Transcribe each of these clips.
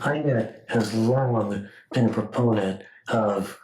INET has long been a proponent of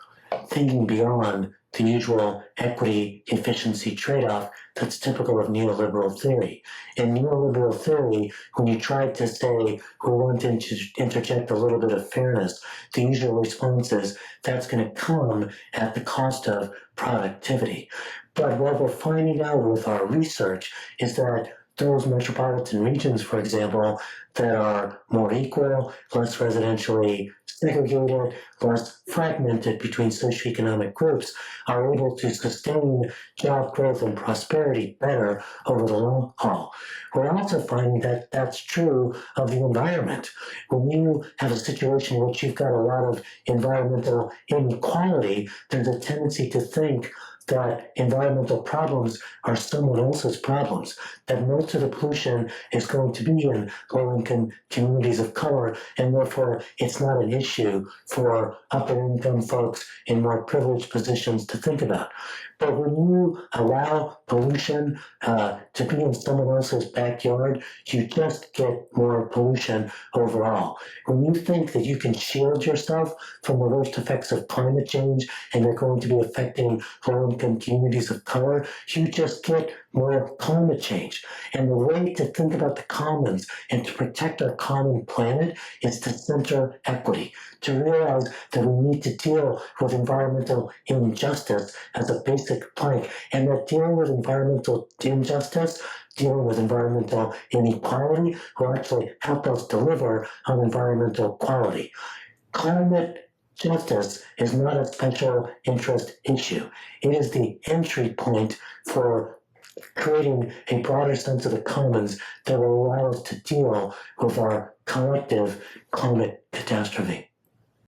thinking beyond the usual equity efficiency trade-off that's typical of neoliberal theory. In neoliberal theory, when you try to say we want to interject a little bit of fairness, the usual response is that's going to come at the cost of productivity. But what we're finding out with our research is that those metropolitan regions, for example, that are more equal, less residentially segregated, less fragmented between socioeconomic groups, are able to sustain job growth and prosperity better over the long haul. We're also finding that that's true of the environment. When you have a situation in which you've got a lot of environmental inequality, there's a tendency to think that environmental problems are someone else's problems, that most of the pollution is going to be in low-income communities of color, and therefore it's not an issue for upper-income folks in more privileged positions to think about. But when you allow pollution to be in someone else's backyard, you just get more pollution overall. When you think that you can shield yourself from the worst effects of climate change and they're going to be affecting low-income communities of color, you just get more climate change. And the way to think about the commons and to protect our common planet is to center equity, to realize that we need to deal with environmental injustice as a basic plank, and that dealing with environmental injustice, dealing with environmental inequality will actually help us deliver on environmental equality. Climate justice is not a special interest issue. It is the entry point for creating a broader sense of the commons that will allow us to deal with our collective climate catastrophe.